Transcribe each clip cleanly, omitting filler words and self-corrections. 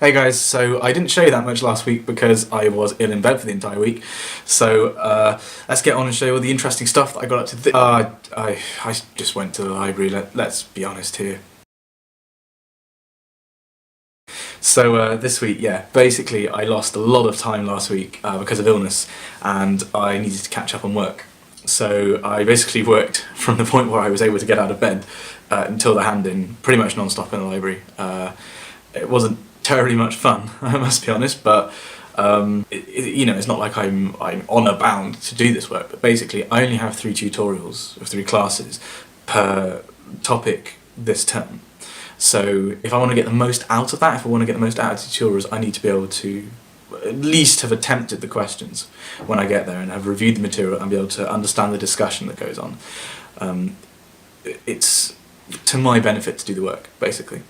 Hey guys, so I didn't show you that much last week because I was ill in bed for the entire week. So let's get on and show you all the interesting stuff that I got up to. I just went to the library. Let's be honest here. So this week, yeah, basically I lost a lot of time last week because of illness, and I needed to catch up on work. So I basically worked from the point where I was able to get out of bed until the hand-in, pretty much non-stop in the library. It wasn't terribly much fun, I must be honest, but you know, it's not like I'm honour bound to do this work, but basically I only have 3 tutorials of 3 classes per topic this term. So if I want to get the most out of that, if I want to get the most out of tutorials, I need to be able to at least have attempted the questions when I get there and have reviewed the material and be able to understand the discussion that goes on. It's to my benefit to do the work, basically.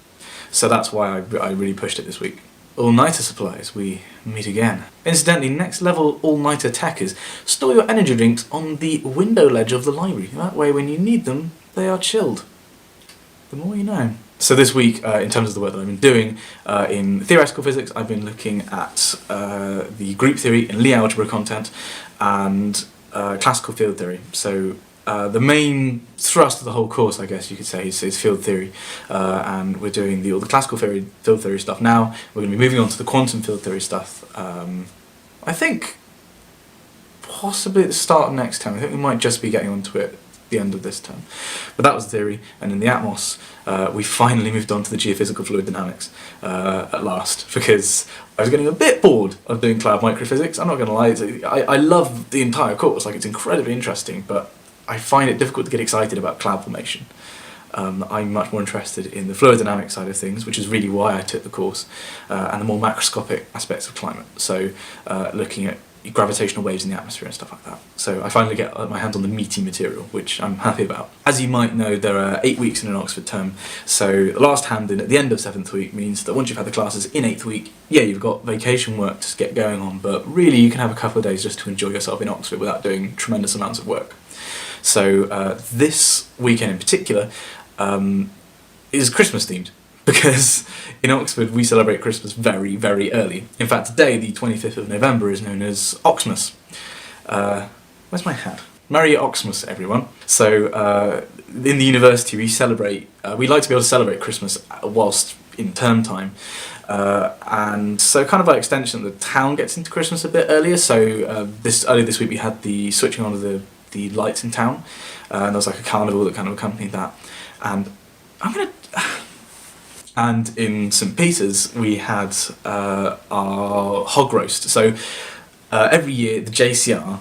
So that's why I really pushed it this week. All-nighter supplies, we meet again. Incidentally, next level all-nighter tech is store your energy drinks on the window ledge of the library. That way when you need them, they are chilled. The more you know. So this week, in terms of the work that I've been doing, in theoretical physics, I've been looking at the group theory in Lie algebra content and classical field theory. So the main thrust of the whole course, I guess you could say, is field theory, and we're doing all the classical field theory stuff now. We're going to be moving on to the quantum field theory stuff. I think possibly at the start of next term. I think we might just be getting onto it at the end of this term. But that was the theory, and in the Atmos, we finally moved on to the geophysical fluid dynamics at last, because I was getting a bit bored of doing cloud microphysics. I'm not going to lie, I love the entire course, like it's incredibly interesting, but I find it difficult to get excited about cloud formation. I'm much more interested in the fluid dynamics side of things, which is really why I took the course, and the more macroscopic aspects of climate. So looking at gravitational waves in the atmosphere and stuff like that. So I finally get my hands on the meaty material, which I'm happy about. As you might know, there are 8 weeks in an Oxford term, so the last hand-in at the end of 7th week means that once you've had the classes in 8th week, yeah, you've got vacation work to get going on, but really you can have a couple of days just to enjoy yourself in Oxford without doing tremendous amounts of work. So this weekend in particular is Christmas themed, because in Oxford we celebrate Christmas very, very early. In fact, today, the 25th of November, is known as Oxmas. Where's my hat? Merry Oxmas, everyone. So in the university we celebrate, we like to be able to celebrate Christmas whilst in term time. And so kind of by extension the town gets into Christmas a bit earlier. So earlier this week we had the switching on of the lights in town, and there was like a carnival that kind of accompanied that. And in St Peter's we had our Hog Roast. So every year the JCR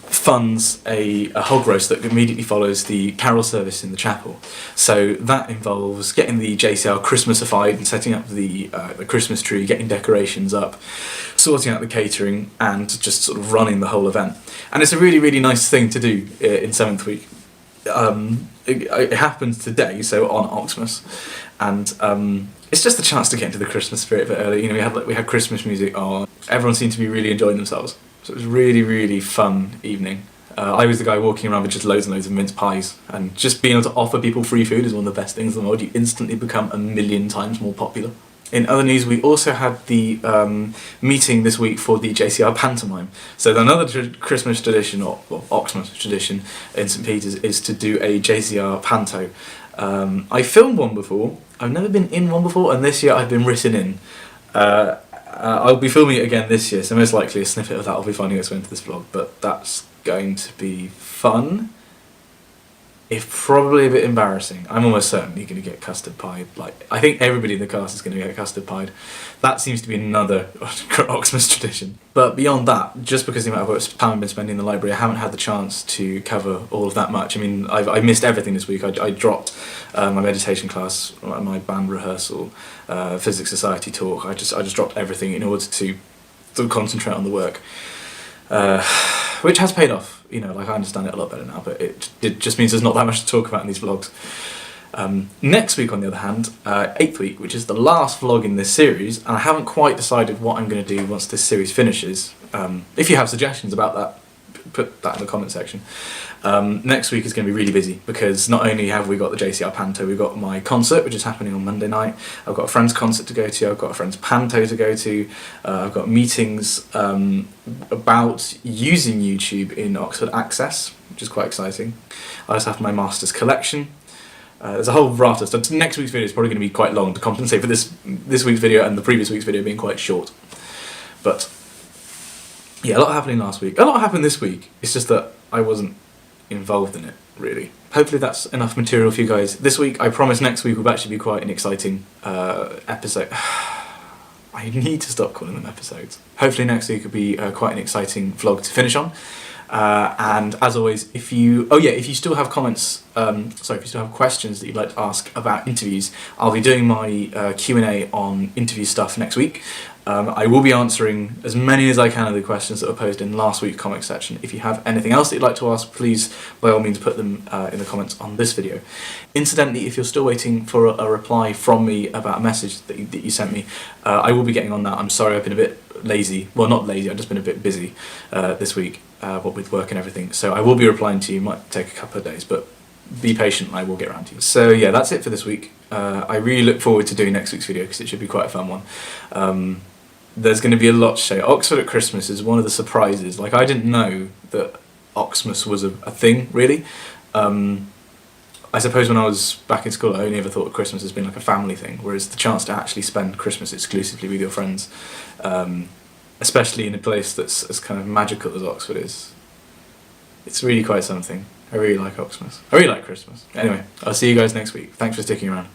funds a hog roast that immediately follows the carol service in the chapel. So that involves getting the JCR Christmasified and setting up the Christmas tree, getting decorations up, sorting out the catering, and just sort of running the whole event. And it's a really, really nice thing to do in 7th week. It happens today, so on Oxmas, and it's just a chance to get into the Christmas spirit a bit early. You know, we had Christmas music on. Everyone seemed to be really enjoying themselves. So it was a really, really fun evening. I was the guy walking around with just loads and loads of mince pies, and just being able to offer people free food is one of the best things in the world. You instantly become a million times more popular. In other news, we also had the meeting this week for the JCR pantomime. So another Christmas tradition, or Oxmas tradition in St Peter's, is to do a JCR panto. I filmed one before. I've never been in one before, and this year I've been written in. I'll be filming it again this year, so most likely a snippet of that will be finding its way into this vlog, but that's going to be fun, if probably a bit embarrassing. I'm almost certainly going to get custard pied. Like, I think everybody in the cast is going to get custard pied. That seems to be another Oxmas tradition. But beyond that, just because the amount of time I've been spending in the library, I haven't had the chance to cover all of that much. I mean, I missed everything this week. I dropped my meditation class, my band rehearsal, physics society talk. I just dropped everything in order to concentrate on the work, which has paid off. You know, like I understand it a lot better now, but it just means there's not that much to talk about in these vlogs. Next week, on the other hand, 8th week, which is the last vlog in this series, and I haven't quite decided what I'm going to do once this series finishes. If you have suggestions about that, put that in the comment section. Next week is going to be really busy because not only have we got the JCR Panto, we've got my concert which is happening on Monday night. I've got a friend's concert to go to. I've got a friend's Panto to go to. I've got meetings about using YouTube in Oxford Access, which is quite exciting. I also have my master's collection. There's a whole raft of stuff. Next week's video is probably going to be quite long to compensate for this week's video and the previous week's video being quite short. But yeah, a lot happening last week. A lot happened this week. It's just that I wasn't involved in it, really. Hopefully that's enough material for you guys. This week, I promise next week will actually be quite an exciting episode. I need to stop calling them episodes. Hopefully next week will be quite an exciting vlog to finish on. And as always, if you still have comments, if you still have questions that you'd like to ask about interviews, I'll be doing my Q&A on interview stuff next week. I will be answering as many as I can of the questions that were posed in last week's comment section. If you have anything else that you'd like to ask, please, by all means, put them in the comments on this video. Incidentally, if you're still waiting for a reply from me about a message that you sent me, I will be getting on that. I'm sorry, I've been a bit lazy. Well, not lazy, I've just been a bit busy this week. What with work and everything, so I will be replying to you. Might take a couple of days, but be patient and I will get around to you. So yeah, that's it for this week. I really look forward to doing next week's video because it should be quite a fun one. There's going to be a lot to show. Oxford at Christmas is one of the surprises. Like, I didn't know that Oxmas was a thing, really. I suppose when I was back in school I only ever thought of Christmas as being like a family thing, whereas the chance to actually spend Christmas exclusively with your friends, especially in a place that's as kind of magical as Oxford is, it's really quite something. I really like Oxmas. I really like Christmas. Anyway, I'll see you guys next week. Thanks for sticking around.